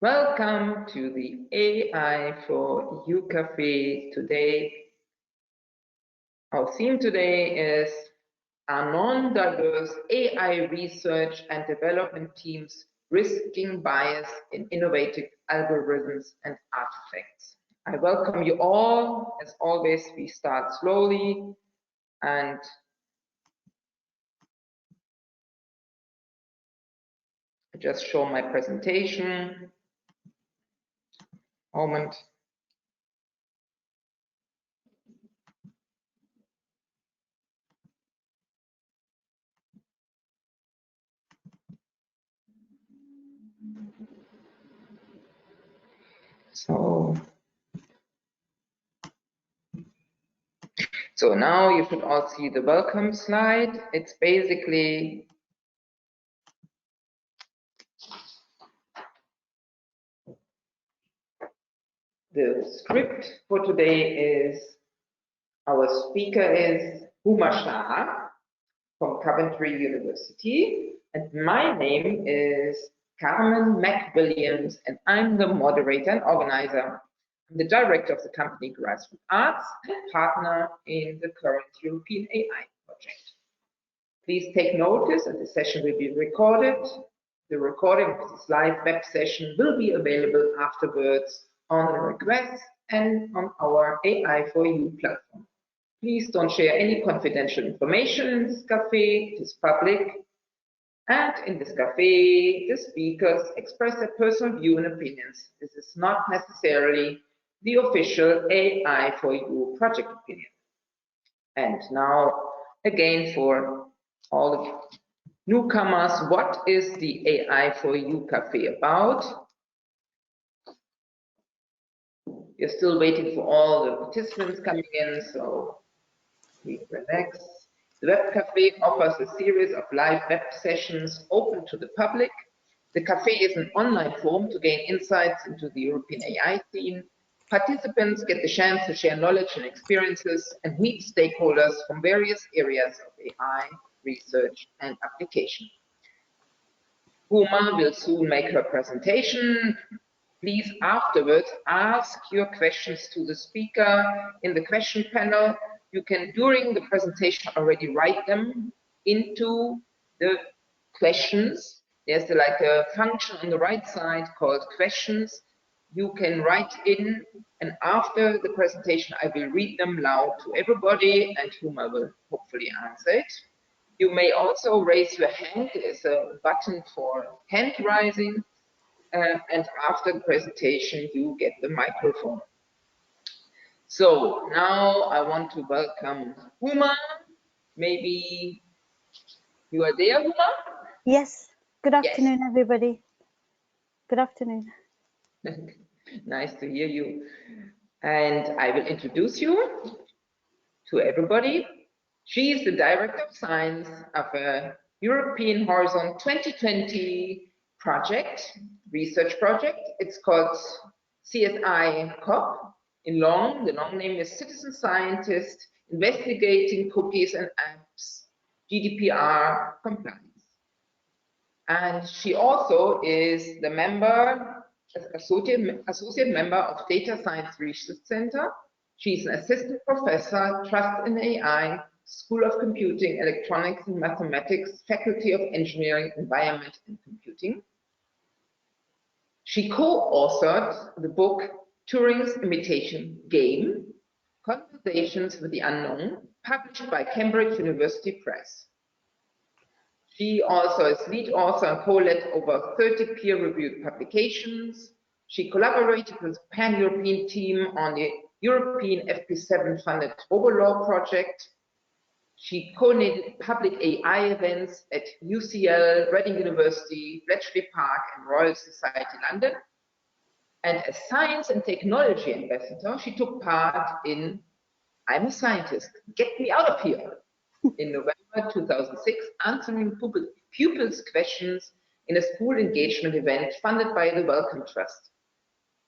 Welcome to the AI for You Cafe. Today, our theme today is are non-diverse AI research and development teams risking bias in innovative algorithms and artifacts. I welcome you all. As always, we start slowly and I just show my presentation. Moment. So now you should all see the welcome slide. It's basically the script for today is our speaker is Huma Shah from Coventry University, and my name is Carmen McWilliams, and I'm the moderator and organizer. I'm the director of the company Grassroots Arts and partner in the current European AI project. Please take notice that the session will be recorded. The recording of this live web session will be available afterwards on request and on our AI for You platform. Please don't share any confidential information in this cafe. It is public. And in this cafe, the speakers express their personal view and opinions. This is not necessarily the official AI for You project opinion. And now, again, for all the newcomers, what is the AI for You Cafe about? You're still waiting for all the participants coming in, so please relax. The Web Cafe offers a series of live web sessions open to the public. The cafe is an online forum to gain insights into the European AI scene. Participants get the chance to share knowledge and experiences and meet stakeholders from various areas of AI, research, and application. Huma will soon make her presentation. Please afterwards ask your questions to the speaker in the question panel. You can, during the presentation, already write them into the questions. There's like a function on the right side called questions. You can write in, and after the presentation, I will read them loud to everybody, and Huma will hopefully answer it. You may also raise your hand. There's a button for hand raising. And after the presentation, you get the microphone. So now I want to welcome Huma. Maybe you are there, Huma? Yes. Good afternoon, yes. Everybody. Good afternoon. Nice to hear you. And I will introduce you to everybody. She is the Director of Science of a European Horizon 2020 project, research project. It's called CSI COP. The long name is Citizen Scientist Investigating Cookies and Apps, GDPR Compliance. And she also is the member, associate member of Data Science Research Center. She's an assistant professor, Trust in AI, School of Computing, Electronics and Mathematics, Faculty of Engineering, Environment and Computing. She co-authored the book Turing's Imitation Game, Conversations with the Unknown, published by Cambridge University Press. She also is lead author and co-led over 30 peer-reviewed publications. She collaborated with the Pan-European team on the European FP7-funded Robolaw project. She coordinated public AI events at UCL, Reading University, Bletchley Park, and Royal Society London. And as Science and Technology Ambassador, she took part in I'm a Scientist, Get Me Out of Here in November 2006, answering pupils' questions in a school engagement event funded by the Wellcome Trust.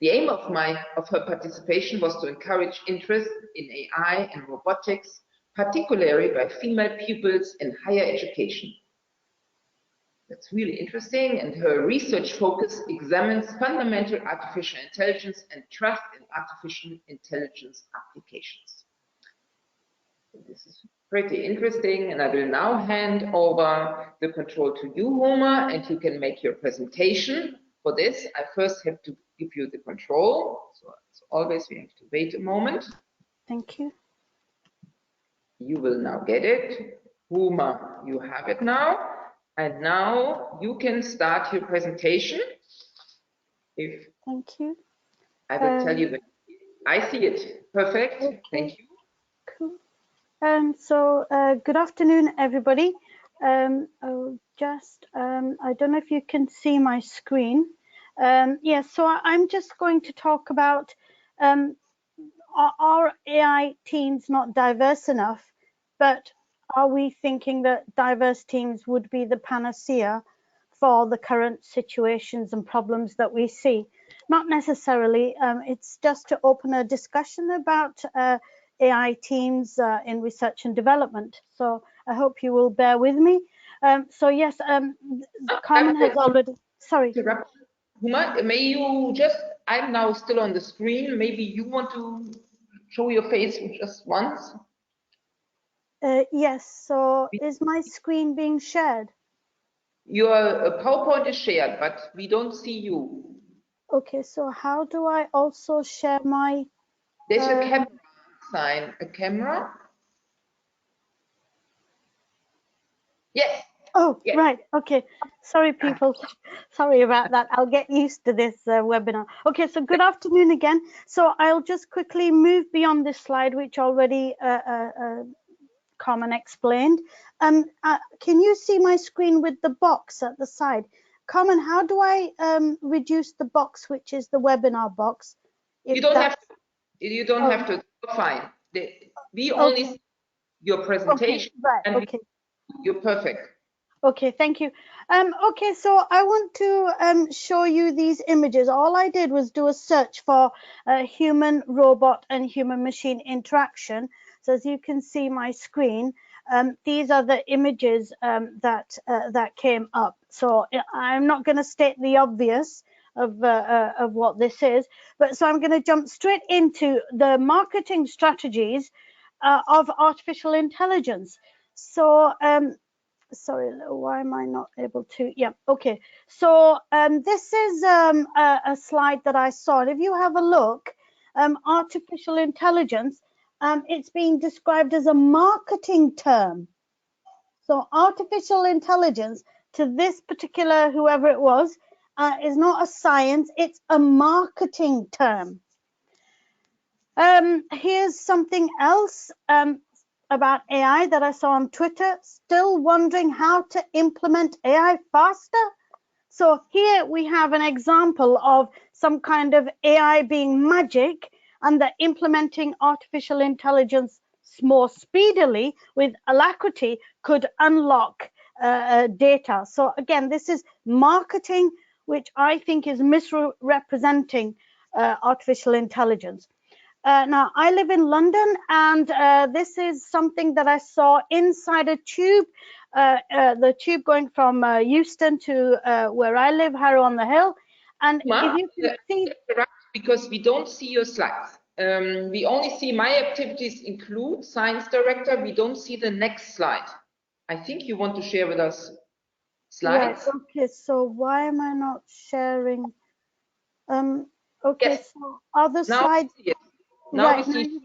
The aim of her participation was to encourage interest in AI and robotics, particularly by female pupils in higher education. That's really interesting. And her research focus examines fundamental artificial intelligence and trust in artificial intelligence applications. This is pretty interesting, and I will now hand over the control to you, Homa, and you can make your presentation. For this, I first have to give you the control. So as always, we have to wait a moment. Thank you. You will now get it. Homa, you have it now. And now you can start your presentation. Thank you. I will tell you that I see it. Perfect. Okay. Thank you. Cool. Good afternoon, everybody. I'll just, I don't know if you can see my screen. So I'm just going to talk about are AI teams not diverse enough, but are we thinking that diverse teams would be the panacea for the current situations and problems that we see? Not necessarily. It's just to open a discussion about AI teams in research and development. So I hope you will bear with me. Yes, Carmen has already, sorry. Huma, may you just, I'm now still on the screen. Maybe you want to show your face just once? Yes, so is my screen being shared? Your PowerPoint is shared, but we don't see you. Okay, so how do I also share my... There's a camera sign. A camera? Yes. Oh, yes. Right. Okay. Sorry, people. Sorry about that. I'll get used to this webinar. Okay, so good afternoon again. So I'll just quickly move beyond this slide, which already Carmen explained. Can you see my screen with the box at the side? Carmen, how do I reduce the box, which is the webinar box? You don't have to. You don't have to. Fine. We only see your presentation. Okay, right. And okay. You're perfect. Okay, thank you. Okay, so I want to show you these images. All I did was do a search for human, robot, and human machine interaction. So as you can see my screen, these are the images that came up. So I'm not going to state the obvious of what this is, but so I'm going to jump straight into the marketing strategies of artificial intelligence. So sorry, why am I not able to? Yeah, okay. So this is a slide that I saw. And if you have a look, artificial intelligence, it's being described as a marketing term. So artificial intelligence to this particular, whoever it was, is not a science, it's a marketing term. Here's something else about AI that I saw on Twitter. Still wondering how to implement AI faster? So here we have an example of some kind of AI being magic and that implementing artificial intelligence more speedily with alacrity could unlock data. So again, this is marketing, which I think is misrepresenting artificial intelligence. Now, I live in London, and this is something that I saw inside a tube, the tube going from Euston to where I live, Harrow on the Hill. And if you can see... Because we don't see your slides. We only see my activities include science director. We don't see the next slide. I think you want to share with us slides. Right, okay, so why am I not sharing? Okay, yes. So other slides... Now right, we see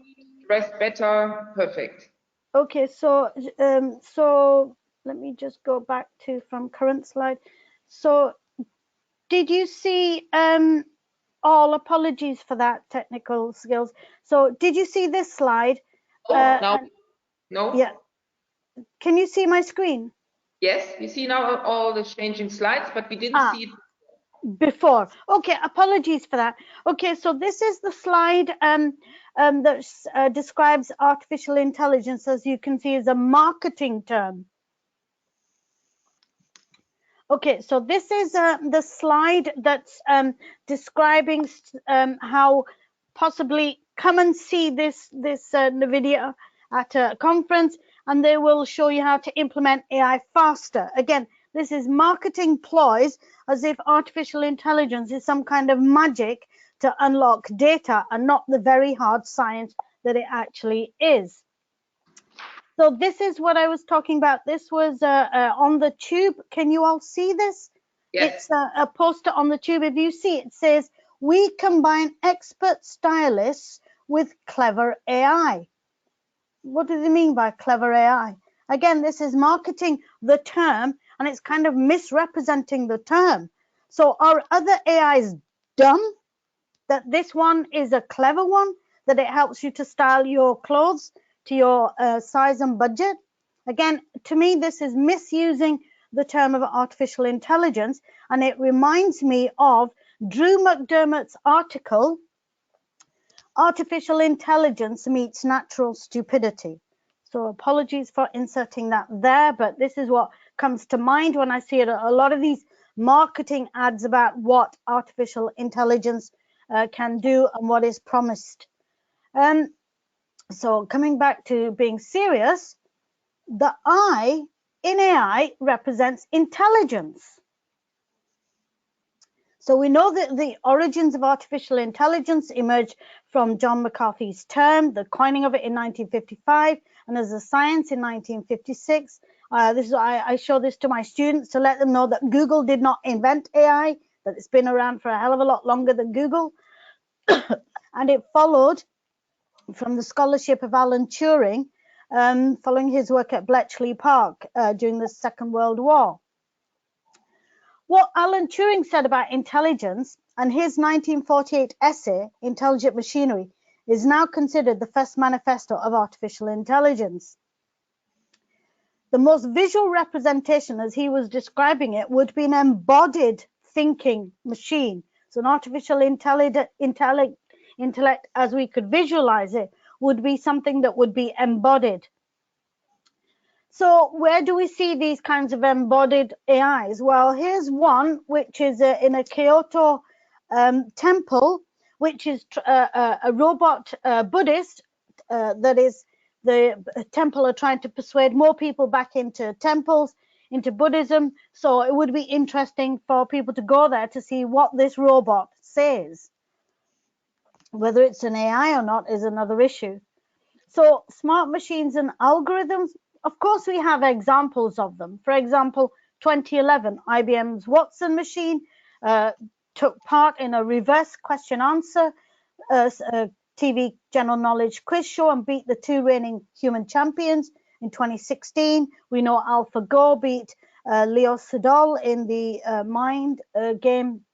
rest better, perfect. Okay, so so let me just go back to from current slide. So did you see all apologies for that technical skills. So did you see this slide? No. Yeah. Can you see my screen? Yes, we see now all the changing slides, but we didn't see it before. Okay, apologies for that. Okay, so this is the slide that describes artificial intelligence, as you can see, is a marketing term. Okay, so this is the slide that's describing how possibly come and see this video at a conference, and they will show you how to implement AI faster. Again, This is marketing ploys as if artificial intelligence is some kind of magic to unlock data and not the very hard science that it actually is. So this is what I was talking about. This was on the tube. Can you all see this? Yes. It's a poster on the tube. If you see, it says, "We combine expert stylists with clever AI." What do they mean by clever AI? Again, this is marketing the term, and it's kind of misrepresenting the term. So are other AIs dumb? That this one is a clever one, that it helps you to style your clothes to your size and budget? Again, to me, this is misusing the term of artificial intelligence, and it reminds me of Drew McDermott's article, "Artificial Intelligence Meets Natural Stupidity." So apologies for inserting that there, but this is what comes to mind when I see it. A lot of these marketing ads about what artificial intelligence can do and what is promised. So coming back to being serious, the I in AI represents intelligence. So we know that the origins of artificial intelligence emerged from John McCarthy's term, the coining of it in 1955, and as a science in 1956. I show this to my students to let them know that Google did not invent AI, that it's been around for a hell of a lot longer than Google. And it followed from the scholarship of Alan Turing, following his work at Bletchley Park during the Second World War. What Alan Turing said about intelligence and his 1948 essay, Intelligent Machinery, is now considered the first manifesto of artificial intelligence. The most visual representation, as he was describing it, would be an embodied thinking machine. So an artificial intellect, as we could visualize it, would be something that would be embodied. So where do we see these kinds of embodied AIs? Well, here's one, which is in a Kyoto temple, which is a robot Buddhist. That is, the temple are trying to persuade more people back into temples, into Buddhism. So it would be interesting for people to go there to see what this robot says. Whether it's an AI or not is another issue. So smart machines and algorithms, of course, we have examples of them. For example, 2011, IBM's Watson machine took part in a reverse question answer TV general knowledge quiz show and beat the two reigning human champions. In 2016, we know AlphaGo beat Leo Sedol in the Mind game.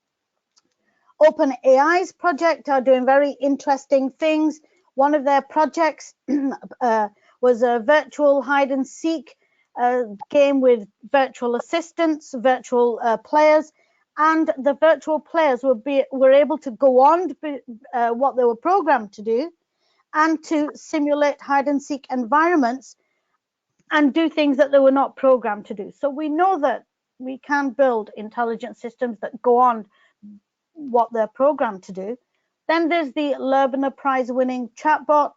OpenAI's project are doing very interesting things. One of their projects was a virtual hide and seek game with virtual assistants, virtual players, and the virtual players were able to go on what they were programmed to do and to simulate hide and seek environments and do things that they were not programmed to do. So we know that we can build intelligent systems that go on what they're programmed to do. Then there's the Lerbin Prize-winning chatbot.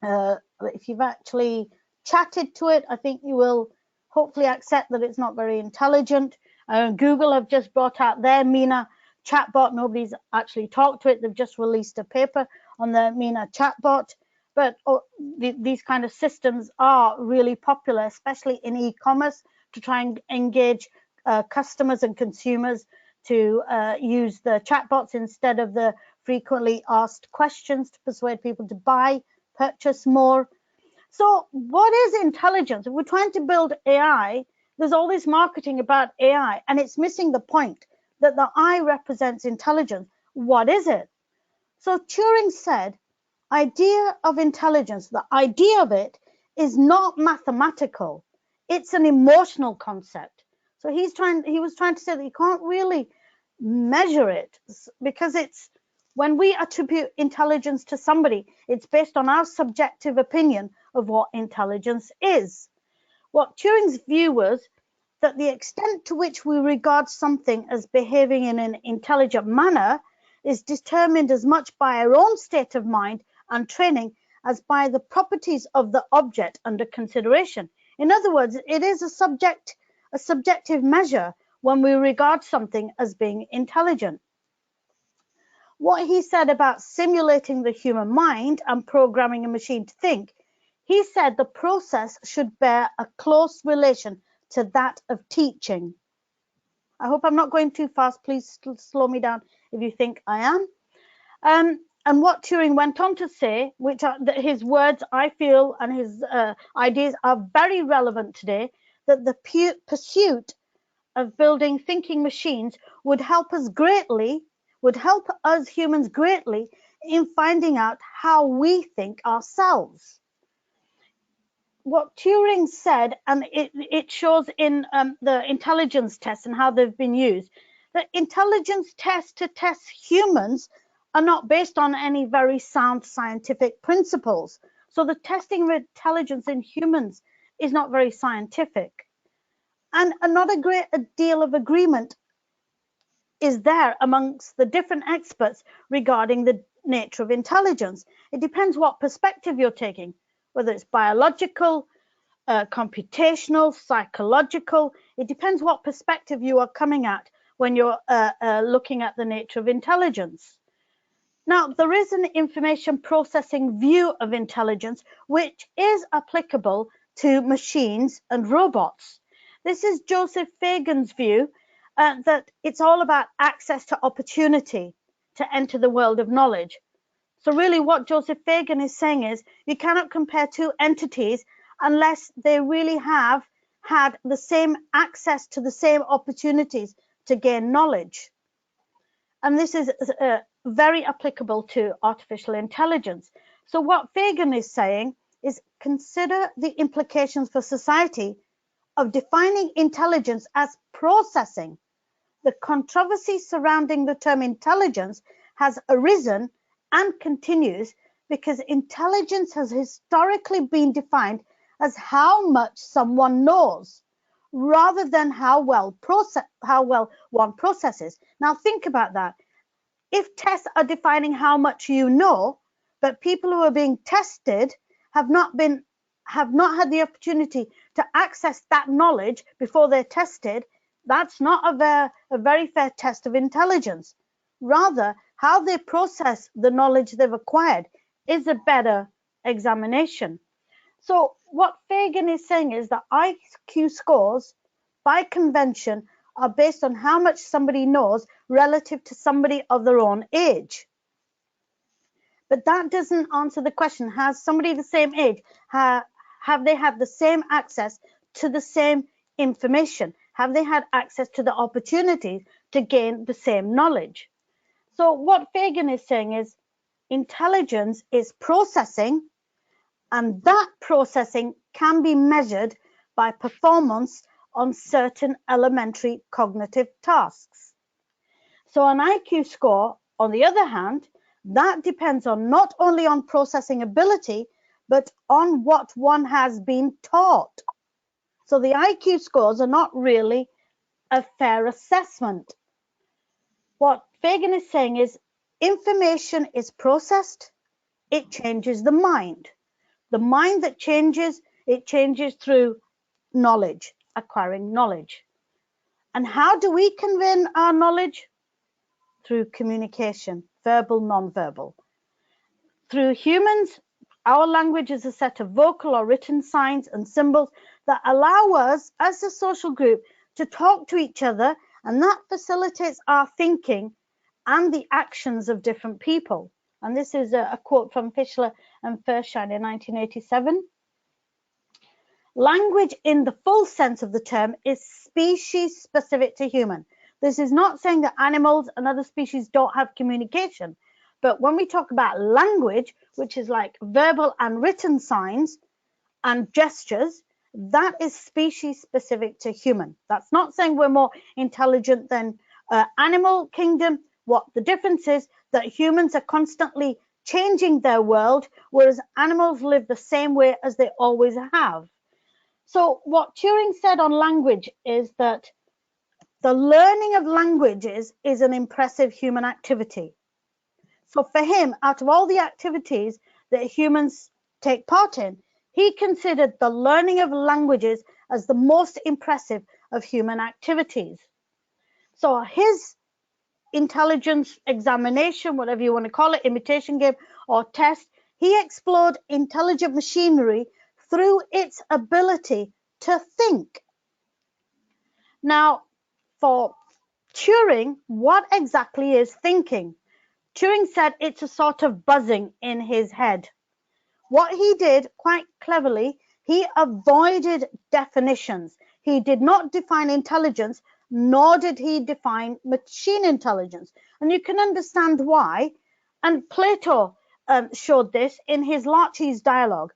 If you've actually chatted to it, I think you will hopefully accept that it's not very intelligent. Google have just brought out their Mina chatbot. Nobody's actually talked to it. They've just released a paper on the Mina chatbot. But these kind of systems are really popular, especially in e-commerce, to try and engage customers and consumers to use the chatbots instead of the frequently asked questions to persuade people to buy, purchase more. So what is intelligence? If we're trying to build AI, there's all this marketing about AI, and it's missing the point that the I represents intelligence. What is it? So Turing said, idea of intelligence, the idea of it is not mathematical. It's an emotional concept. So he was trying to say that you can't really measure it, because it's, when we attribute intelligence to somebody, it's based on our subjective opinion of what intelligence is. What Turing's view was that the extent to which we regard something as behaving in an intelligent manner is determined as much by our own state of mind and training as by the properties of the object under consideration. In other words, it is a subject a subjective measure when we regard something as being intelligent. What he said about simulating the human mind and programming a machine to think, he said the process should bear a close relation to that of teaching. I hope I'm not going too fast. Please slow me down if you think I am. And what Turing went on to say, which are his words, I feel, and his ideas are very relevant today, that the pursuit of building thinking machines would help us humans greatly in finding out how we think ourselves. What Turing said, and it shows in the intelligence tests and how they've been used, that intelligence tests to test humans are not based on any very sound scientific principles. So the testing of intelligence in humans is not very scientific. And not a great deal of agreement is there amongst the different experts regarding the nature of intelligence. It depends what perspective you're taking, whether it's biological, computational, psychological. It depends what perspective you are coming at when you're looking at the nature of intelligence. Now, there is an information processing view of intelligence which is applicable to machines and robots. This is Joseph Fagin's view that it's all about access to opportunity to enter the world of knowledge. So really what Joseph Fagin is saying is you cannot compare two entities unless they really have had the same access to the same opportunities to gain knowledge. And this is very applicable to artificial intelligence. So what Fagin is saying is consider the implications for society of defining intelligence as processing. The controversy surrounding the term intelligence has arisen and continues because intelligence has historically been defined as how much someone knows rather than how well one processes. Now think about that. If tests are defining how much you know, but people who are being tested have not had the opportunity to access that knowledge before they're tested, that's not a very fair test of intelligence. Rather, how they process the knowledge they've acquired is a better examination. So what Fagin is saying is that IQ scores, by convention, are based on how much somebody knows relative to somebody of their own age. But that doesn't answer the question, has somebody the same age, have they had the same access to the same information? Have they had access to the opportunities to gain the same knowledge? So what Fagin is saying is intelligence is processing, and that processing can be measured by performance on certain elementary cognitive tasks. So an IQ score, on the other hand, that depends on not only on processing ability, but on what one has been taught. So the IQ scores are not really a fair assessment. What Fagin is saying is information is processed, it changes the mind. The mind that changes, it changes through knowledge, acquiring knowledge. And how do we convey our knowledge? Through communication, verbal, non-verbal. Through humans, our language is a set of vocal or written signs and symbols that allow us as a social group to talk to each other, and that facilitates our thinking and the actions of different people. And this is a quote from Fischler and Furshine in 1987. Language in the full sense of the term is species specific to human. This is not saying that animals and other species don't have communication, but when we talk about language, which is like verbal and written signs and gestures, that is species specific to human. That's not saying we're more intelligent than animal kingdom. What the difference is that humans are constantly changing their world, whereas animals live the same way as they always have. So what Turing said on language is that the learning of languages is an impressive human activity. So for him, out of all the activities that humans take part in, he considered the learning of languages as the most impressive of human activities. So his intelligence examination, whatever you want to call it, imitation game or test, he explored intelligent machinery through its ability to think. Now, for Turing, what exactly is thinking? Turing said it's a sort of buzzing in his head. What he did quite cleverly, he avoided definitions. He did not define intelligence, nor did he define machine intelligence. And you can understand why. And Plato showed this in his Laches dialogue.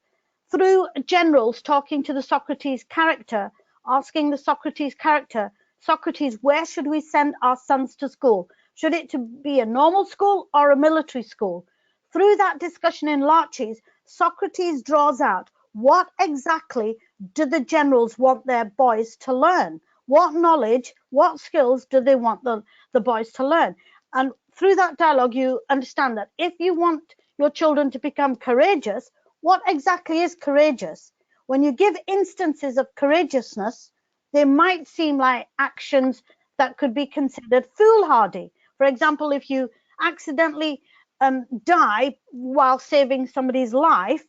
Through generals talking to the Socrates character, asking the Socrates character, Socrates, where should we send our sons to school? Should it be a normal school or a military school? Through that discussion in Laches, Socrates draws out what exactly do the generals want their boys to learn? What knowledge, what skills do they want the boys to learn? And through that dialogue, you understand that if you want your children to become courageous, what exactly is courageous? When you give instances of courageousness, they might seem like actions that could be considered foolhardy. For example, if you accidentally die while saving somebody's life,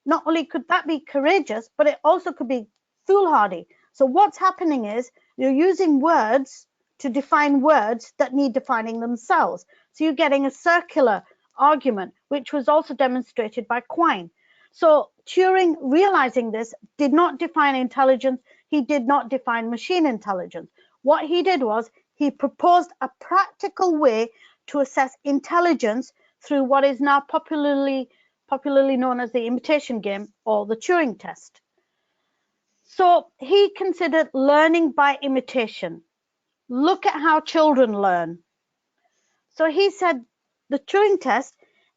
not only could that be courageous, but it also could be foolhardy. So what's happening is you're using words to define words that need defining themselves. So you're getting a circular argument, which was also demonstrated by Quine. So Turing, realizing this, did not define intelligence. He did not define machine intelligence. What he did was he proposed a practical way to assess intelligence through what is now popularly known as the imitation game or the Turing test. So he considered learning by imitation. Look at how children learn. So he said the Turing test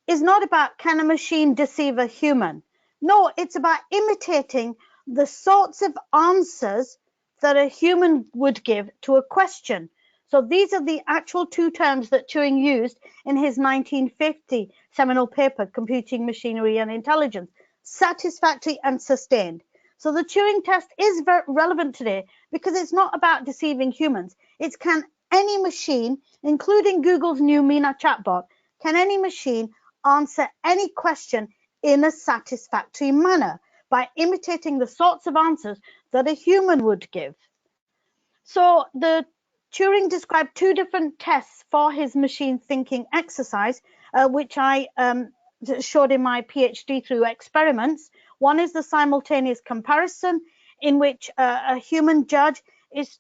is not about can a machine deceive a human? No, it's about imitating the sorts of answers that a human would give to a question. So these are the actual two terms that Turing used in his 1950 seminal paper, Computing Machinery and Intelligence, satisfactory and sustained. So the Turing test is very relevant today because it's not about deceiving humans. It's can any machine, including Google's new Mina chatbot, can any machine answer any question in a satisfactory manner by imitating the sorts of answers that a human would give? So the Turing described two different tests for his machine thinking exercise, which I showed in my PhD through experiments. One is the simultaneous comparison, in which a human judge is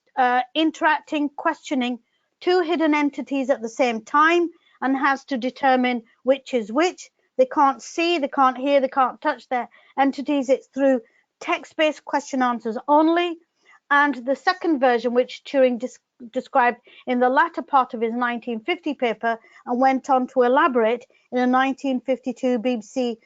interacting, questioning two hidden entities at the same time and has to determine which is which. They can't see, they can't hear, they can't touch their entities. It's through text-based question answers only. And the second version, which Turing described in the latter part of his 1950 paper and went on to elaborate in a 1952 BBC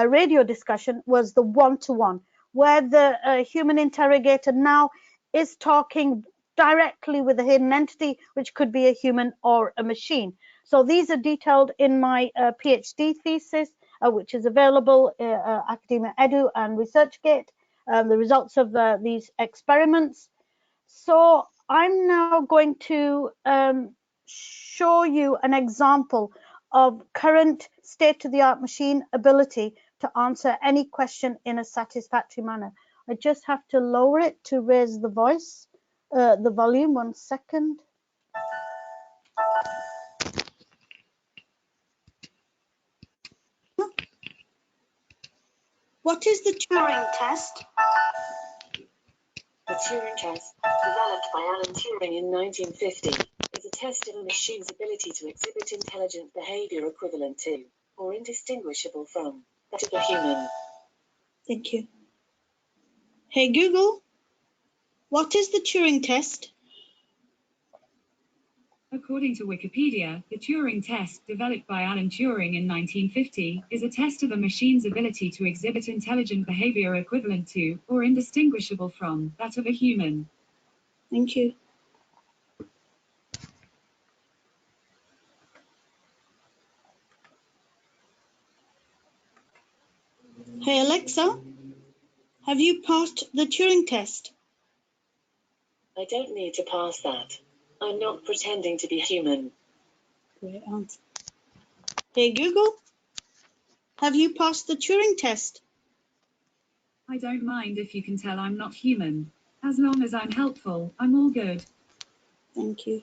radio discussion, was the one-to-one, where the human interrogator now is talking directly with a hidden entity, which could be a human or a machine. So these are detailed in my PhD thesis, which is available Academia Edu and ResearchGate, the results of these experiments. So I'm now going to show you an example of current state-of-the-art machine ability to answer any question in a satisfactory manner. I just have to lower it to raise the voice, the volume. 1 second. What is the Turing test? The Turing test, developed by Alan Turing in 1950, is a test of a machine's ability to exhibit intelligent behavior equivalent to, or indistinguishable from, that of a human. Thank you. Hey Google, what is the Turing test? According to Wikipedia, the Turing test, developed by Alan Turing in 1950, is a test of a machine's ability to exhibit intelligent behavior equivalent to, or indistinguishable from, that of a human. Thank you. Hey Alexa, have you passed the Turing test? I don't need to pass that. I'm not pretending to be human. Great answer. Hey Google, have you passed the Turing test? I don't mind if you can tell I'm not human. As long as I'm helpful, I'm all good. Thank you.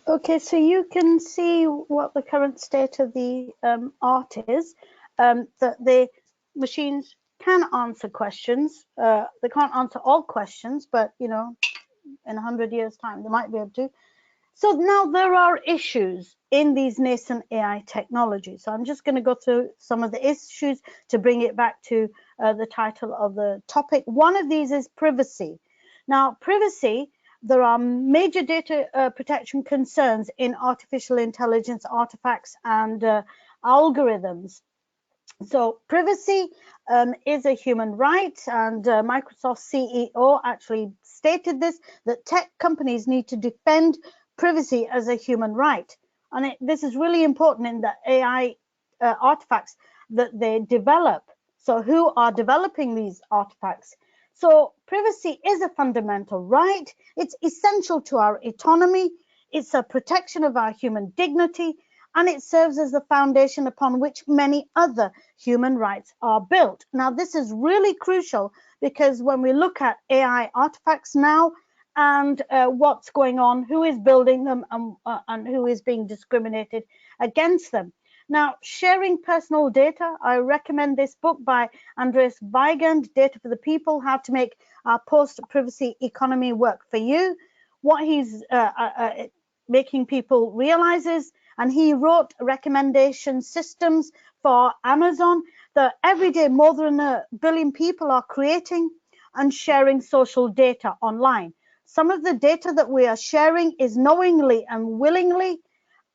Okay, so you can see what the current state of the art is, that the machines can answer questions. They can't answer all questions, but, you know, in 100 years' time, they might be able to. So now there are issues in these nascent AI technologies. So I'm just going to go through some of the issues to bring it back to the title of the topic. One of these is privacy. Now, privacy, there are major data protection concerns in artificial intelligence artifacts and algorithms. So privacy is a human right, and Microsoft CEO actually stated this, that tech companies need to defend privacy as a human right. And this is really important in the AI artifacts that they develop. So who are developing these artifacts? So privacy is a fundamental right. It's essential to our autonomy. It's a protection of our human dignity, and it serves as the foundation upon which many other human rights are built. Now, this is really crucial because when we look at AI artifacts now and what's going on, who is building them, and who is being discriminated against them. Now, sharing personal data, I recommend this book by Andreas Weigand, Data for the People, How to Make Our Post-Privacy Economy Work for You. What he's making people realize is, and he wrote recommendation systems for Amazon, that every day more than 1 billion people are creating and sharing social data online. Some of the data that we are sharing is knowingly and willingly,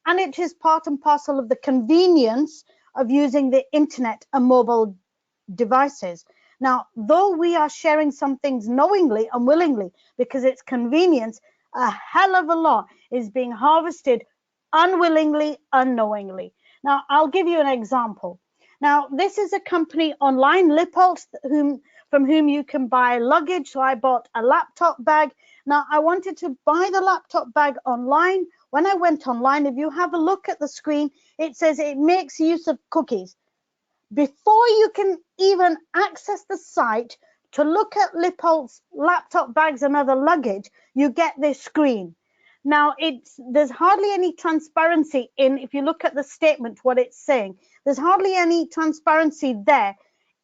and it is part and parcel of the convenience of using the internet and mobile devices. Now, though we are sharing some things knowingly and willingly because it's convenience, a hell of a lot is being harvested unwillingly, unknowingly. Now, I'll give you an example. Now, this is a company online, Lippold, from whom you can buy luggage. So I bought a laptop bag. Now, I wanted to buy the laptop bag online. When I went online, if you have a look at the screen, it says it makes use of cookies. Before you can even access the site to look at Lippold's laptop bags and other luggage, you get this screen. Now, there's hardly any transparency in, if you look at the statement, what it's saying, there's hardly any transparency there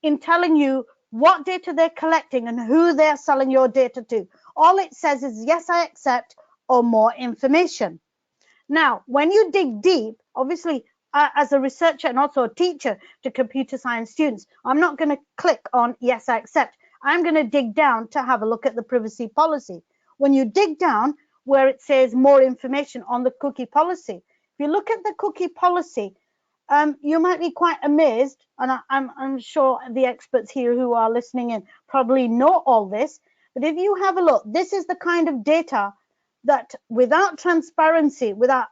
in telling you what data they're collecting and who they're selling your data to. All it says is, yes, I accept, or more information. Now, when you dig deep, obviously, as a researcher and also a teacher to computer science students, I'm not going to click on yes, I accept. I'm going to dig down to have a look at the privacy policy. When you dig down where it says more information on the cookie policy, if you look at the cookie policy, you might be quite amazed, and I'm sure the experts here who are listening in probably know all this, but if you have a look, this is the kind of data that without transparency, without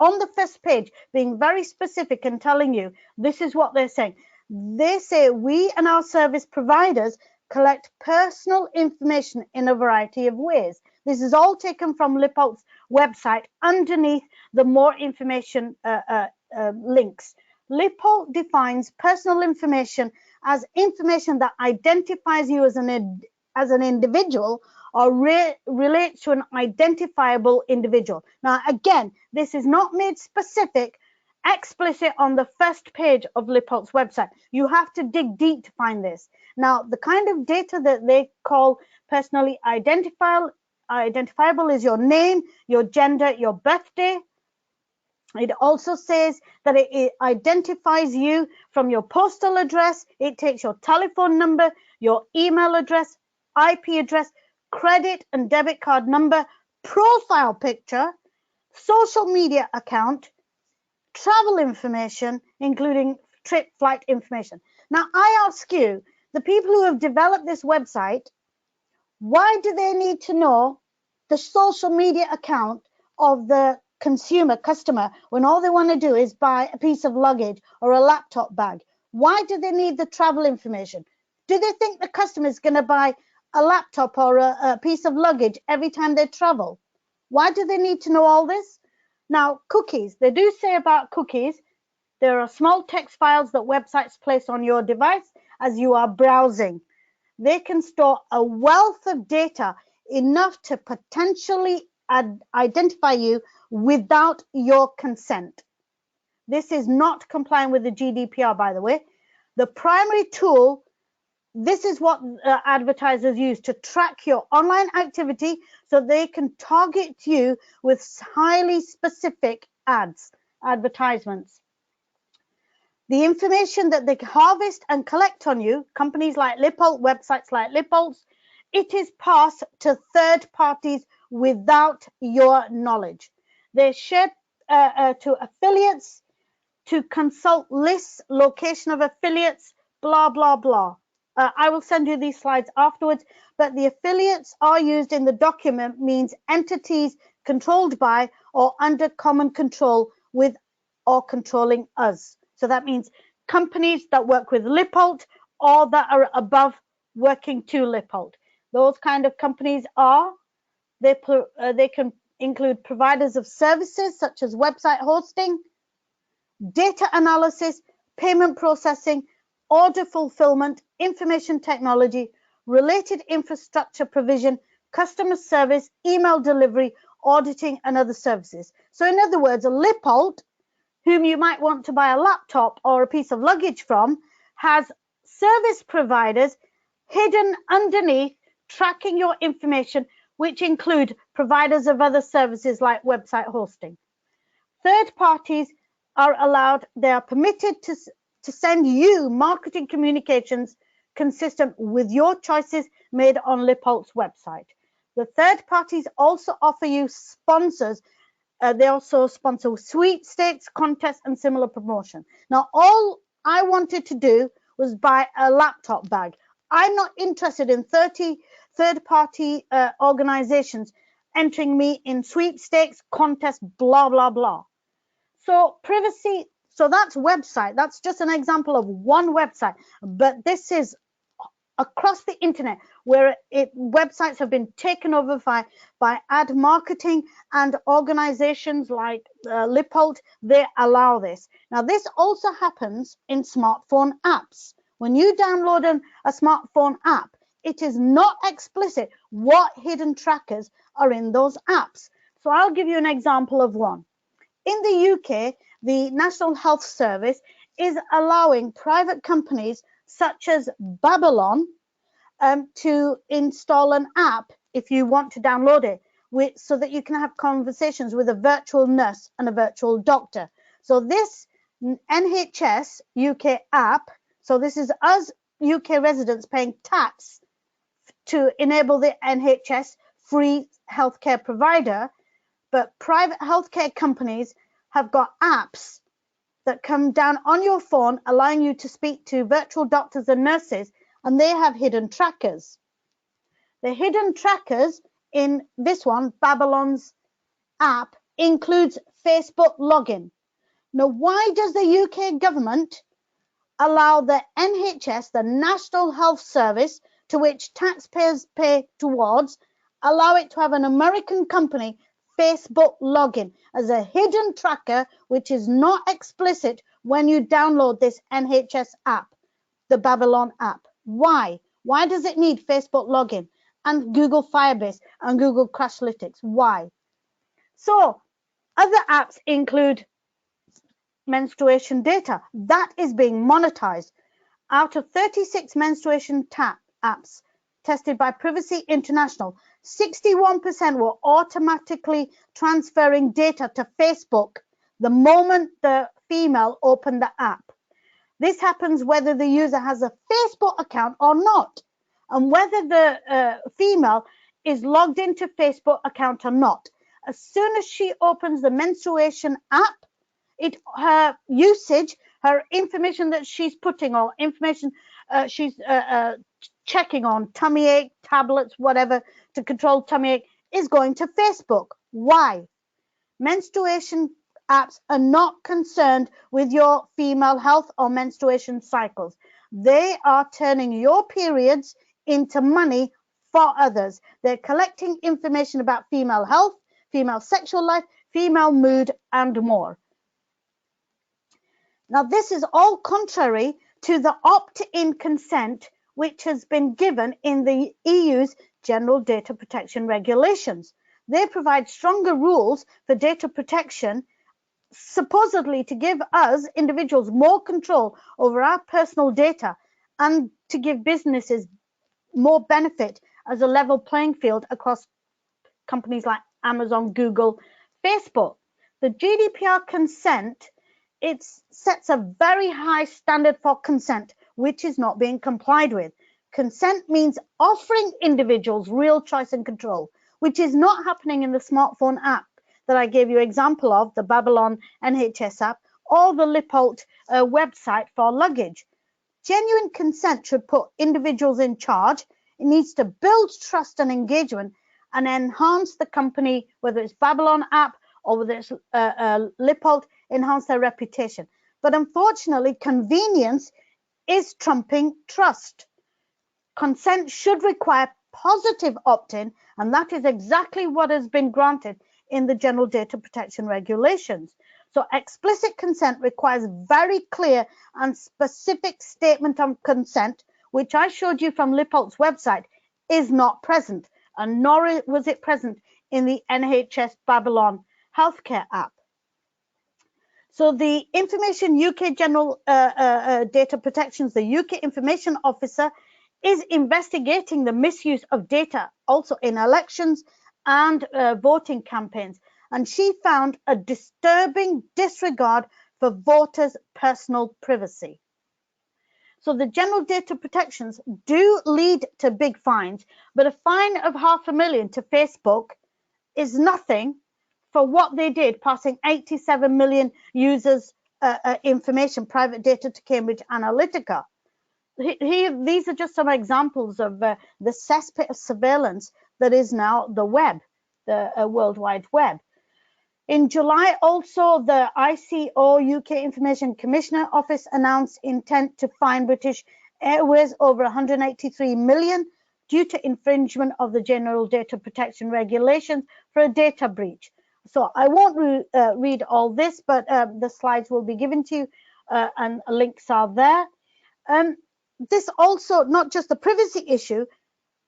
on the first page being very specific and telling you this is what they're saying. They say we and our service providers collect personal information in a variety of ways. This is all taken from Lippold's website underneath the more information links. Lippold defines personal information as information that identifies you as an individual or relates to an identifiable individual. Now, again, this is not made specific, explicit on the first page of Lippold's website. You have to dig deep to find this. Now, the kind of data that they call personally identifiable is your name, your gender, your birthday. It also says that it identifies you from your postal address. It takes your telephone number, your email address, IP address, credit and debit card number, profile picture, social media account, travel information, including trip flight information. Now, I ask you, the people who have developed this website, why do they need to know the social media account of the customer, when all they want to do is buy a piece of luggage or a laptop bag? Why do they need the travel information? Do they think the customer is going to buy a laptop or a piece of luggage every time they travel? Why do they need to know all this? Now, cookies, they do say about cookies, there are small text files that websites place on your device as you are browsing. They can store a wealth of data, enough to potentially identify you without your consent. This is not complying with the GDPR, by the way. The primary tool, this is what advertisers use to track your online activity so they can target you with highly specific advertisements. The information that they harvest and collect on you, companies like Lippold, websites like Lippold's, it is passed to third parties without your knowledge. They're shared to affiliates, to consult lists, location of affiliates, blah, blah, blah. I will send you these slides afterwards, but the affiliates are used in the document means entities controlled by or under common control with or controlling us. So that means companies that work with Lippold or that are above working to Lippold. Those kind of companies are, they can include providers of services such as website hosting, data analysis, payment processing, order fulfillment, information technology, related infrastructure provision, customer service, email delivery, auditing, and other services. So in other words, a Lippold, whom you might want to buy a laptop or a piece of luggage from, has service providers hidden underneath tracking your information, which include providers of other services like website hosting. Third parties are allowed, they are permitted to send you marketing communications consistent with your choices made on Lippold's website. The third parties also offer you sponsors. They also sponsor sweepstakes, contests, and similar promotion. Now, all I wanted to do was buy a laptop bag. I'm not interested in 30 third-party organizations entering me in sweepstakes, contests, blah, blah, blah. So privacy, so that's website. That's just an example of one website. But this is across the internet where websites have been taken over by ad marketing, and organizations like Lippold, they allow this. Now, this also happens in smartphone apps. When you download a smartphone app, it is not explicit what hidden trackers are in those apps. So I'll give you an example of one. In the UK, the National Health Service is allowing private companies such as Babylon to install an app if you want to download it, so that you can have conversations with a virtual nurse and a virtual doctor. So this NHS UK app, so this is us UK residents paying tax to enable the NHS free healthcare provider, but private healthcare companies have got apps that come down on your phone, allowing you to speak to virtual doctors and nurses, and they have hidden trackers. The hidden trackers in this one, Babylon's app, includes Facebook login. Now, why does the UK government allow the NHS, the National Health Service, to which taxpayers pay towards, allow it to have an American company Facebook login as a hidden tracker, which is not explicit when you download this NHS app, the Babylon app? Why? Why does it need Facebook login and Google Firebase and Google Crashlytics? Why? So other apps include menstruation data that is being monetized. Out of 36 menstruation apps tested by Privacy International, 61% were automatically transferring data to Facebook the moment the female opened the app. This happens whether the user has a Facebook account or not, and whether the female is logged into Facebook account or not. As soon as she opens the menstruation app, her usage, her information that she's putting, or information she's checking on, tummy ache, tablets, whatever, to control tummy ache, is going to Facebook. Why? Menstruation apps are not concerned with your female health or menstruation cycles. They are turning your periods into money for others. They're collecting information about female health, female sexual life, female mood, and more. Now, this is all contrary to the opt-in consent which has been given in the EU's General Data Protection Regulations. They provide stronger rules for data protection, supposedly to give us individuals more control over our personal data and to give businesses more benefit as a level playing field across companies like Amazon, Google, Facebook. The GDPR consent, it sets a very high standard for consent, which is not being complied with. Consent means offering individuals real choice and control, which is not happening in the smartphone app that I gave you an example of, the Babylon NHS app, or the Lippolt website for luggage. Genuine consent should put individuals in charge. It needs to build trust and engagement and enhance the company, whether it's Babylon app or whether it's Lippolt, enhance their reputation. But unfortunately, convenience is trumping trust. Consent should require positive opt-in, and that is exactly what has been granted in the General Data Protection Regulations. So explicit consent requires very clear and specific statement of consent, which I showed you from Lippolt's website, is not present, and nor was it present in the NHS Babylon healthcare app. So the Information UK General Data Protections, the UK Information Officer, is investigating the misuse of data also in elections and voting campaigns. And she found a disturbing disregard for voters' personal privacy. So the general data protections do lead to big fines, but a fine of $500,000 to Facebook is nothing for what they did, passing 87 million users' information, private data to Cambridge Analytica. These are just some examples of the cesspit of surveillance that is now the web, the World Wide Web. In July, also, the ICO UK Information Commissioner Office announced intent to fine British Airways over 183 million due to infringement of the General Data Protection Regulations for a data breach. So I won't read all this, but the slides will be given to you and links are there. This also, not just the privacy issue,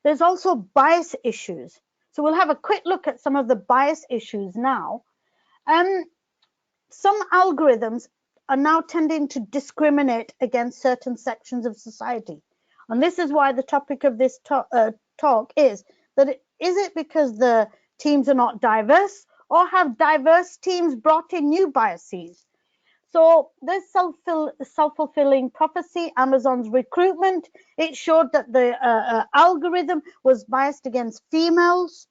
there's also bias issues. So we'll have a quick look at some of the bias issues now. Some algorithms are now tending to discriminate against certain sections of society. And this is why the topic of this talk is that is it because the teams are not diverse, or have diverse teams brought in new biases? So this self-fulfilling prophecy, Amazon's recruitment, it showed that the algorithm was biased against females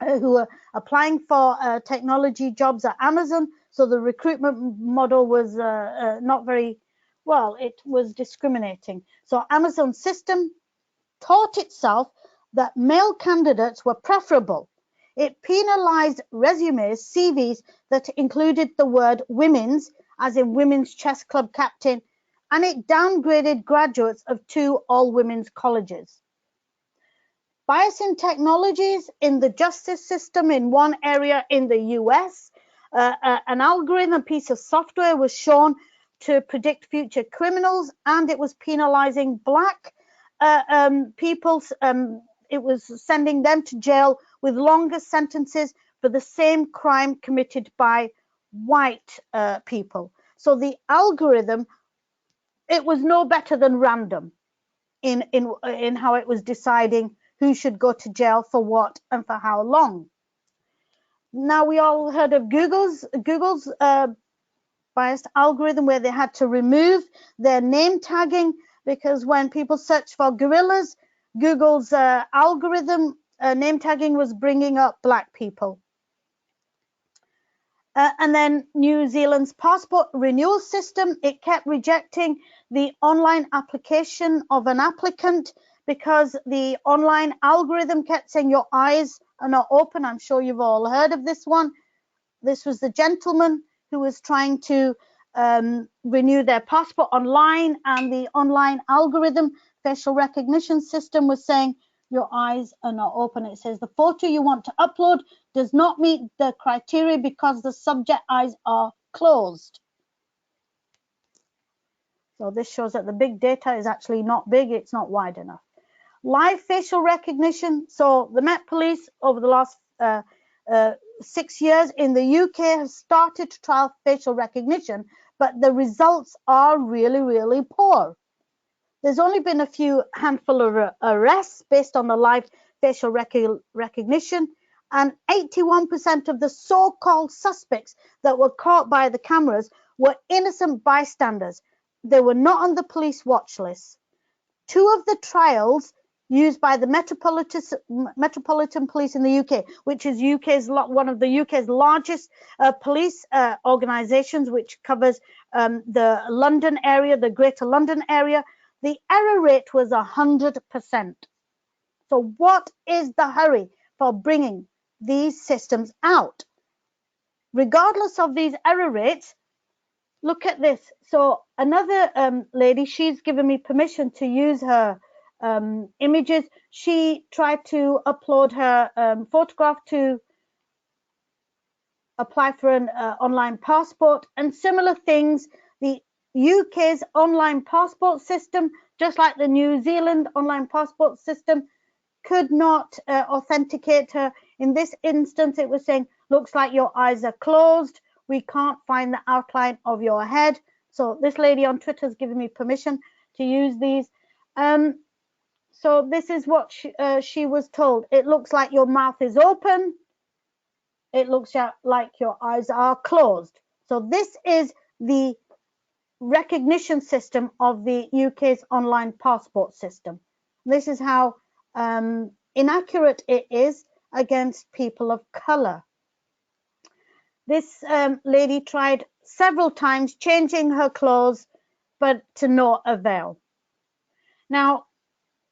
who are applying for technology jobs at Amazon. So the recruitment model was not very, well, it was discriminating. So Amazon's system taught itself that male candidates were preferable. It penalized resumes, CVs that included the word women's, as in women's chess club captain, and it downgraded graduates of 2 all-women's colleges. Bias in technologies in the justice system in one area in the US, an algorithm, a piece of software was shown to predict future criminals, and it was penalizing black people. It was sending them to jail with longer sentences for the same crime committed by white people. So the algorithm, it was no better than random in how it was deciding who should go to jail for what and for how long. Now, we all heard of Google's biased algorithm, where they had to remove their name tagging, because when people search for gorillas, Google's algorithm name tagging was bringing up black people. And then New Zealand's passport renewal system, it kept rejecting the online application of an applicant because the online algorithm kept saying your eyes are not open. I'm sure you've all heard of this one. this was the gentleman who was trying to renew their passport online, and the online algorithm facial recognition system was saying your eyes are not open. It says the photo you want to upload does not meet the criteria because the subject eyes are closed. So this shows that the big data is actually not big, it's not wide enough. Live facial recognition. So the Met Police over the last 6 years in the UK have started to trial facial recognition, but the results are really, really poor. There's only been a few handful of arrests based on the live facial recognition, and 81% of the so-called suspects that were caught by the cameras were innocent bystanders. They were not on the police watch list. 2 of the trials used by the Metropolitan Police in the UK, which is one of the UK's largest police organisations, which covers the London area, the Greater London area, the error rate was 100%. So what is the hurry for bringing these systems out? Regardless of these error rates, look at this. So another lady, she's given me permission to use her images. She tried to upload her photograph to apply for an online passport and similar things. The UK's online passport system, just like the New Zealand online passport system, could not authenticate her. In this instance, it was saying, looks like your eyes are closed. We can't find the outline of your head. So this lady on Twitter has given me permission to use these. So this is what she was told. It looks like your mouth is open. It looks like your eyes are closed. So this is the recognition system of the UK's online passport system. This is how inaccurate it is against people of colour. This lady tried several times changing her clothes, but to no avail. Now,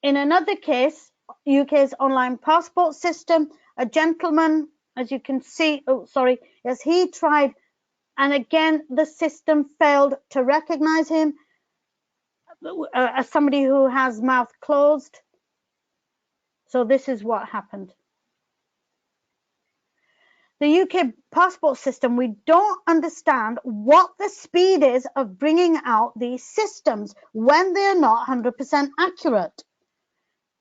in another case, UK's online passport system, a gentleman, as you can see, yes, he tried, and again, the system failed to recognize him as somebody who has mouth closed. So this is what happened. The UK passport system, we don't understand what the speed is of bringing out these systems when they're not 100% accurate.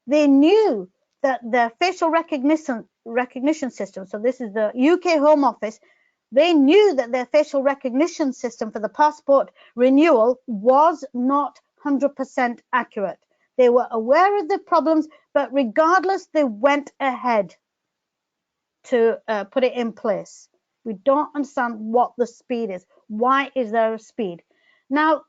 They knew that their facial recognition system, so this is the UK Home Office, they knew that their facial recognition system for the passport renewal was not 100% accurate. They were aware of the problems, but regardless, they went ahead to put it in place. We don't understand what the speed is. Why is there a speed? Now,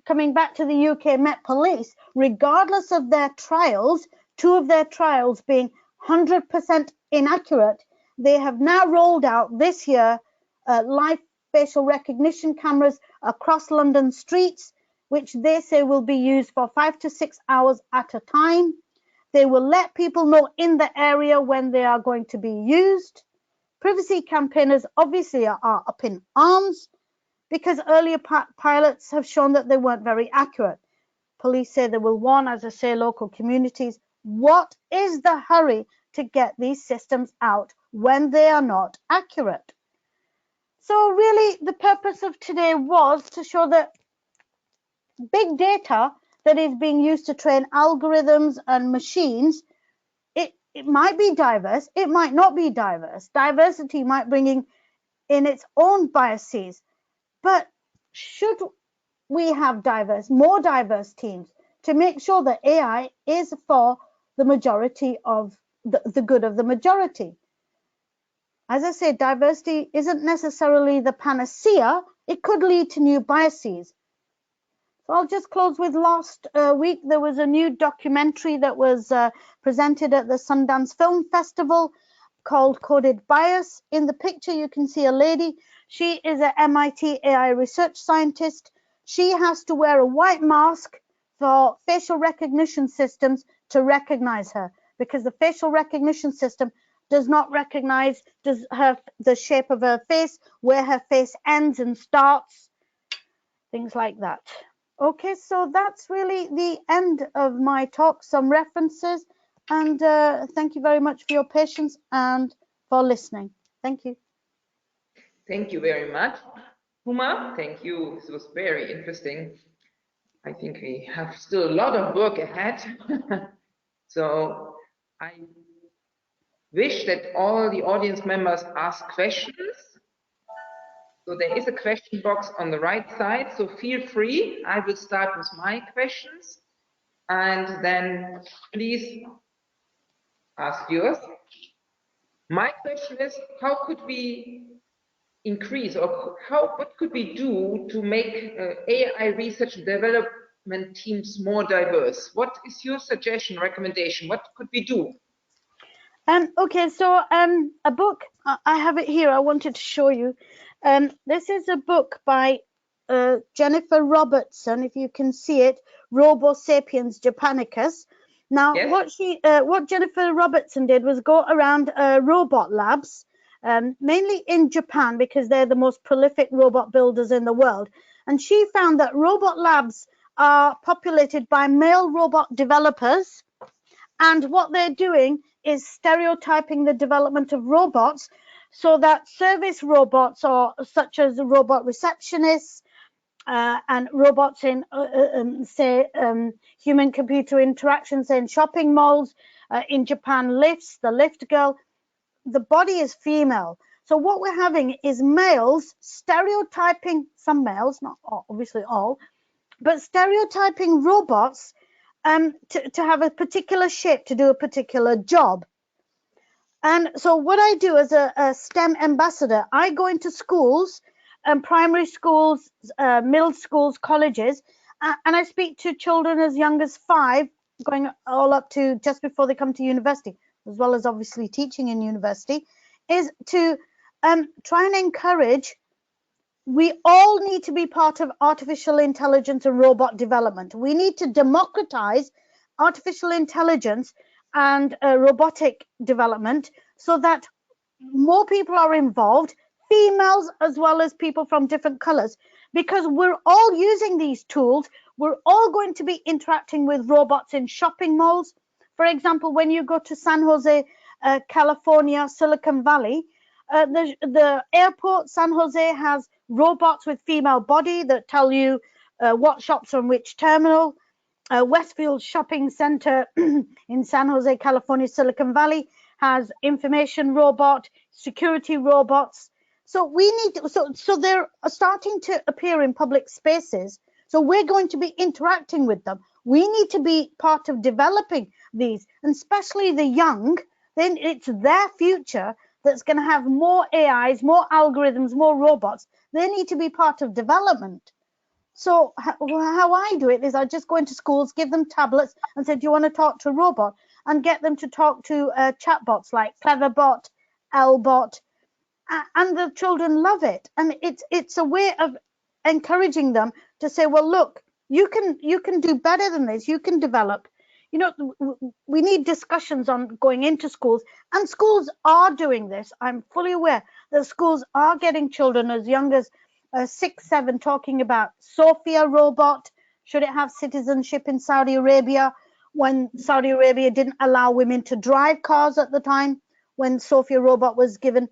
coming back to the UK Met Police, regardless of their trials, 2 of their trials being 100% inaccurate, they have now rolled out this year live facial recognition cameras across London streets, which they say will be used for 5 to 6 hours at a time. They will let people know in the area when they are going to be used. Privacy campaigners obviously are up in arms because earlier pilots have shown that they weren't very accurate. Police say they will warn, as I say, local communities. What is the hurry to get these systems out when they are not accurate? So really, the purpose of today was to show that big data that is being used to train algorithms and machines, it might be diverse, it might not be diverse. Diversity might bring in its own biases, but should we have more diverse teams to make sure that AI is for the majority of the good of the majority? As I said, diversity isn't necessarily the panacea. It could lead to new biases. So I'll just close with last week, there was a new documentary that was presented at the Sundance Film Festival called Coded Bias. In the picture, you can see a lady. She is an MIT AI research scientist. She has to wear a white mask for facial recognition systems to recognize her because the facial recognition system does not recognize the shape of her face, where her face ends and starts, things like that. Okay, so that's really the end of my talk, some references, and thank you very much for your patience and for listening. Thank you. Thank you very much, Huma. Thank you. This was very interesting. I think we have still a lot of work ahead. So I wish that all the audience members ask questions. So there is a question box on the right side, so feel free. I will start with my questions, and then please ask yours. My question is, how could we increase, or what could we do to make AI research and development teams more diverse? What is your suggestion, recommendation? What could we do? Okay, so a book, I have it here, I wanted to show you. This is a book by Jennifer Robertson, if you can see it, Robo Sapiens Japanicus. Now, yes. What Jennifer Robertson did was go around robot labs, mainly in Japan, because they're the most prolific robot builders in the world. And she found that robot labs are populated by male robot developers, and what they're doing is stereotyping the development of robots so that service robots, or such as robot receptionists and robots in, say, human-computer interactions in shopping malls, in Japan, lifts, the lift girl, the body is female. So what we're having is males stereotyping, some males, not obviously all, but stereotyping robots to have a particular shape to do a particular job. And so what I do as a STEM ambassador, I go into schools, primary schools, middle schools, colleges, and I speak to children as young as 5, going all up to just before they come to university, as well as obviously teaching in university, is to try and encourage. We all need to be part of artificial intelligence and robot development. We need to democratize artificial intelligence and robotic development so that more people are involved, females as well as people from different colors, because we're all using these tools. We're all going to be interacting with robots in shopping malls. For example, when you go to San Jose, California, Silicon Valley, the airport, San Jose, has robots with female body that tell you what shops are in which terminal. Westfield Shopping Center in San Jose, California, Silicon Valley has information robot, security robots. So we need to, so they're starting to appear in public spaces. So we're going to be interacting with them. We need to be part of developing these, and especially the young. Then it's their future that's going to have more AIs, more algorithms, more robots. They need to be part of development. So how I do it is I just go into schools, give them tablets and say, do you want to talk to a robot? And get them to talk to chatbots like Cleverbot, Lbot, and the children love it. And it's a way of encouraging them to say, well, look, you can do better than this. You can develop. You know, we need discussions on going into schools, and schools are doing this. I'm fully aware that schools are getting children as young as 6, 7 talking about Sophia robot. Should it have citizenship in Saudi Arabia, when Saudi Arabia didn't allow women to drive cars at the time when Sophia robot was given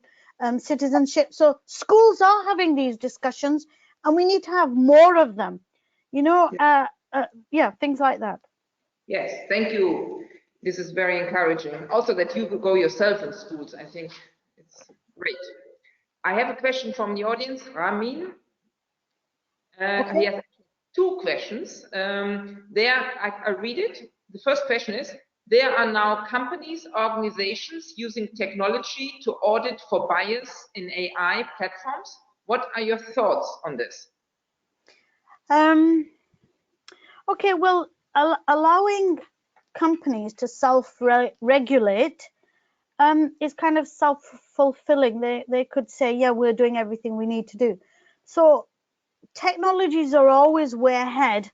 citizenship? So schools are having these discussions, and we need to have more of them. You know, yeah, things like that. Yes, thank you. This is very encouraging. Also that you go yourself in schools, I think it's great. I have a question from the audience, Ramin. Okay. He has 2 questions. I read it. The first question is, there are now companies, organizations using technology to audit for bias in AI platforms. What are your thoughts on this? Okay, well, allowing companies to self-regulate is kind of self-fulfilling. They could say, yeah, we're doing everything we need to do. So technologies are always way ahead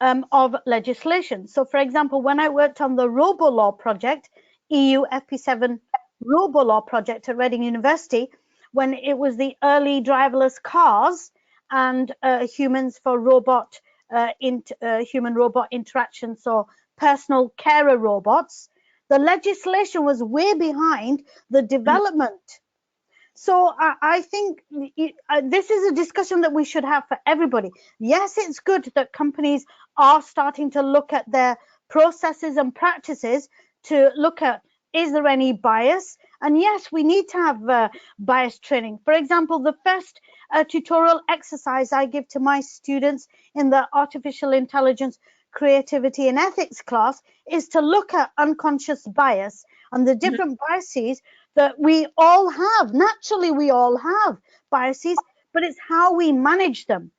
of legislation. So for example, when I worked on the RoboLaw project, EU FP7 RoboLaw project at Reading University, when it was the early driverless cars and humans for robot human-robot interaction, so personal carer robots. The legislation was way behind the development. So I think this is a discussion that we should have for everybody. Yes, it's good that companies are starting to look at their processes and practices to look at, is there any bias? And yes, we need to have bias training. For example, the first tutorial exercise I give to my students in the artificial intelligence, creativity and ethics class is to look at unconscious bias and the different biases that we all have. Naturally, we all have biases, but it's how we manage them.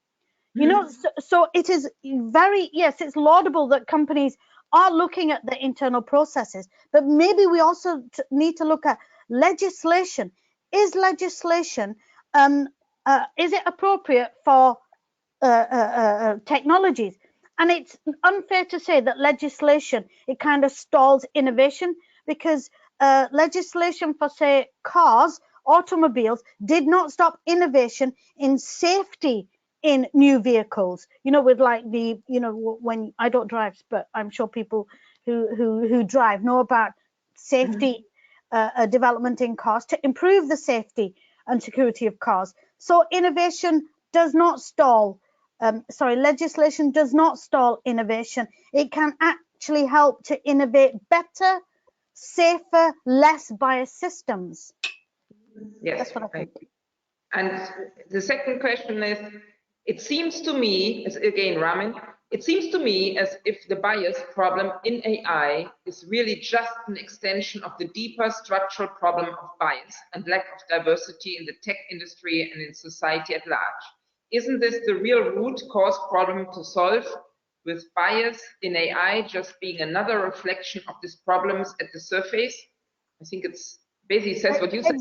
You know, so it is very, yes, it's laudable that companies are looking at the internal processes, but maybe we also need to look at legislation. Is legislation, is it appropriate for technologies? And it's unfair to say that legislation, it kind of stalls innovation, because legislation for, say, cars, automobiles, did not stop innovation in safety in new vehicles. You know, with like the, you know, when I don't drive, but I'm sure people who drive know about safety development in cars to improve the safety and security of cars. So innovation does not stall. Legislation does not stall innovation. It can actually help to innovate better, safer, less biased systems. Yes, that's what I think. And the second question is, it seems to me, again, Ramin, it seems to me as if the bias problem in AI is really just an extension of the deeper structural problem of bias and lack of diversity in the tech industry and in society at large. Isn't this the real root cause problem to solve, with bias in AI just being another reflection of these problems at the surface? I think it's basically says what you said.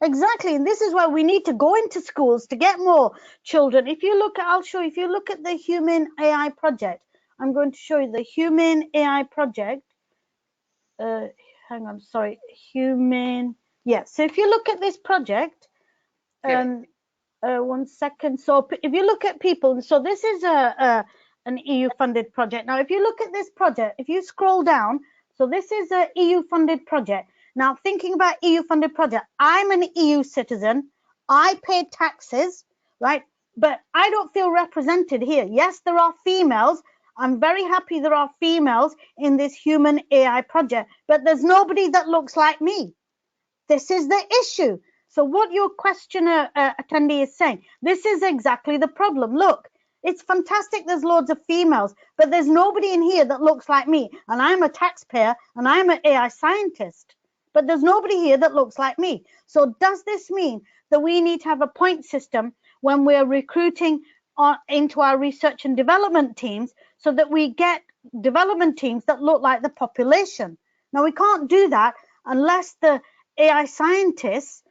Exactly. And this is why we need to go into schools to get more children. If you look at, I'll show you, if you look at the Human AI project, I'm going to show you the Human AI project. Hang on, sorry, Human. Yeah, so if you look at this project, one second. So if you look at people, so this is an EU funded project. Now, if you look at this project, if you scroll down, so this is a EU funded project. Now, thinking about EU funded project, I'm an EU citizen. I pay taxes, right? But I don't feel represented here. Yes, there are females. I'm very happy there are females in this Human AI project, but there's nobody that looks like me. This is the issue. So what your questioner attendee is saying, this is exactly the problem. Look, it's fantastic there's loads of females, but there's nobody in here that looks like me. And I'm a taxpayer and I'm an AI scientist, but there's nobody here that looks like me. So does this mean that we need to have a point system when we're recruiting into our research and development teams so that we get development teams that look like the population? Now, we can't do that unless the AI scientists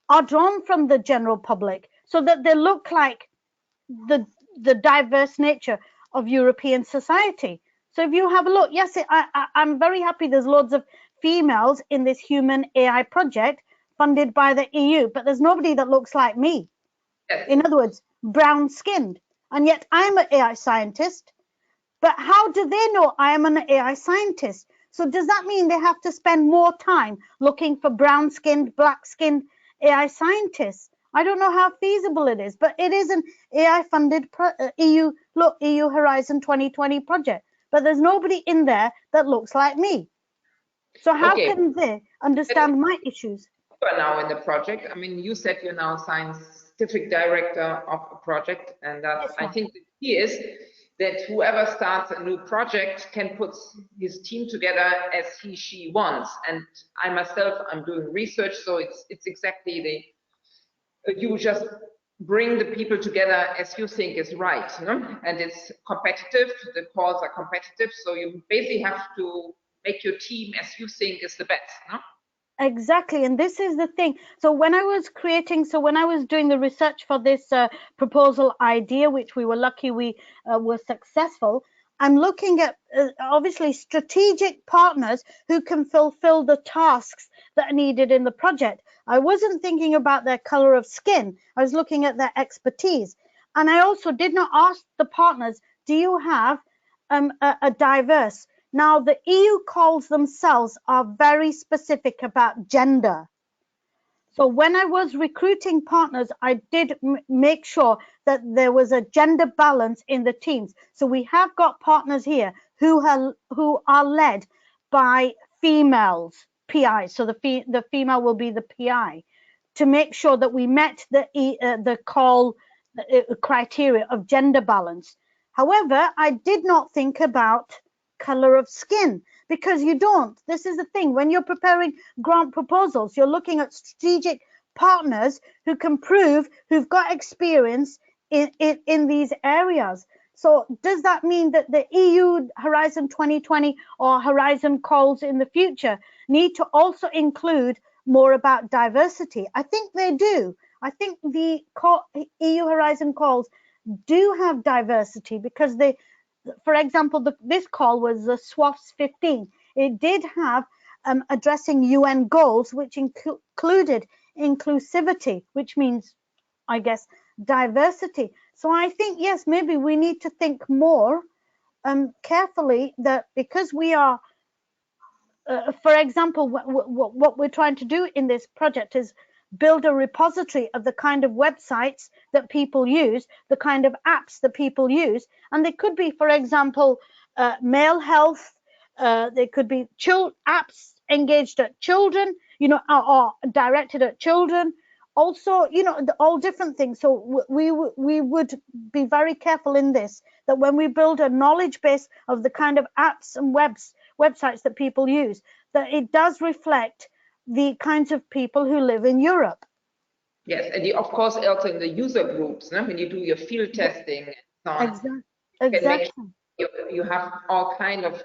are drawn from the general public so that they look like the diverse nature of European society. So if you have a look, yes, I'm very happy there's loads of females in this Human AI project funded by the EU, but there's nobody that looks like me. In other words, brown skinned. And yet I'm an AI scientist. But how do they know I am an AI scientist? So does that mean they have to spend more time looking for brown-skinned, black-skinned AI scientists? I don't know how feasible it is, but it is an AI-funded EU Horizon 2020 project. But there's nobody in there that looks like me. So how can they understand my issues? You are now in the project. I mean, you said you're now scientific director of a project, and that I think the key is that whoever starts a new project can put his team together as she wants. And I myself, I'm doing research, so it's exactly you just bring the people together as you think is right, you know? And it's competitive, the calls are competitive, so you basically have to make your team as you think is the best, no? Exactly, and this is the thing. So when I was doing the research for this proposal idea, which we were lucky we were successful, I'm looking at obviously strategic partners who can fulfill the tasks that are needed in the project. I wasn't thinking about their color of skin. I was looking at their expertise. And I also did not ask the partners, do you have a diverse? Now, the EU calls themselves are very specific about gender. So when I was recruiting partners, I did make sure that there was a gender balance in the teams. So we have got partners here who are led by females, PI. So the female will be the PI, to make sure that we met the call criteria of gender balance. However, I did not think about color of skin, because you don't. This is the thing. When you're preparing grant proposals, you're looking at strategic partners who can prove, who've got experience in these areas. So does that mean that the EU Horizon 2020 or Horizon calls in the future need to also include more about diversity? I think they do. I think the EU Horizon calls do have diversity, because they, for example, this call was the SWAFS 15. It did have addressing UN goals, which included inclusivity, which means, I guess, diversity. So I think, yes, maybe we need to think more carefully, that because we are, for example, what we're trying to do in this project is build a repository of the kind of websites that people use, the kind of apps that people use. And they could be, for example, male health, they could be apps engaged at children, or directed at children. Also, all different things. So we would be very careful in this, that when we build a knowledge base of the kind of apps and websites that people use, that it does reflect the kinds of people who live in Europe. Yes, and of course also in the user groups, when you do your field testing and so on. Exactly. You have all kind of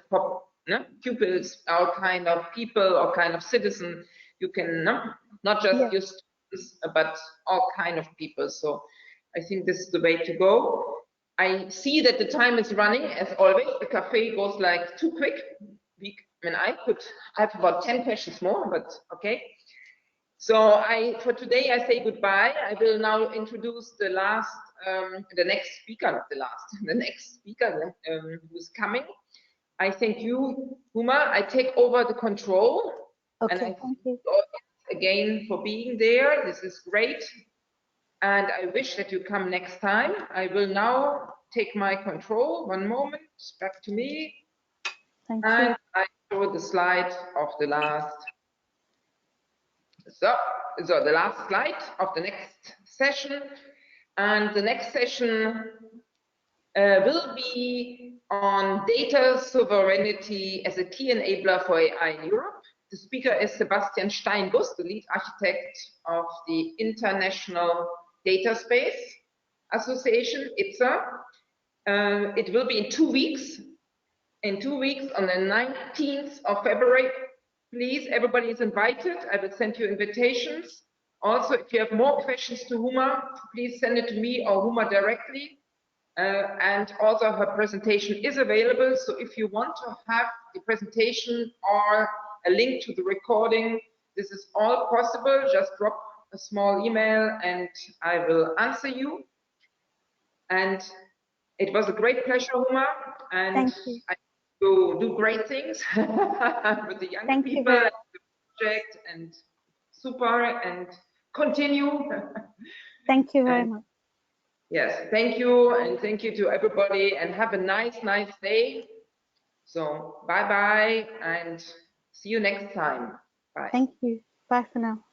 pupils, all kind of people, all kind of citizens. You can not just your students, but all kind of people. So I think this is the way to go. I see that the time is running, as always. The cafe goes like too quick. I have about 10 questions more, but okay. So for today, I say goodbye. I will now introduce the next speaker, the next speaker who's coming. I thank you, Huma. I take over the control. Okay, and I thank you again for being there. This is great. And I wish that you come next time. I will now take my control. One moment, back to me. Thank and you. I show the slide of the last. So the last slide of the next session. And the next session will be on data sovereignty as a key enabler for AI in Europe. The speaker is Sebastian Steinbus, the lead architect of the International Data Space Association, ITSA. It will be in 2 weeks. In 2 weeks, on the 19th of February. Please, everybody is invited. I will send you invitations. Also, if you have more questions to Huma, please send it to me or Huma directly. And also her presentation is available. So if you want to have the presentation or a link to the recording, this is all possible. Just drop a small email and I will answer you. And it was a great pleasure, Huma. And I do great things with the young people and the project, and super, and continue. Thank you very much. Yes, thank you, and thank you to everybody, and have a nice day. So bye and see you next time. Bye. Thank you. Bye for now.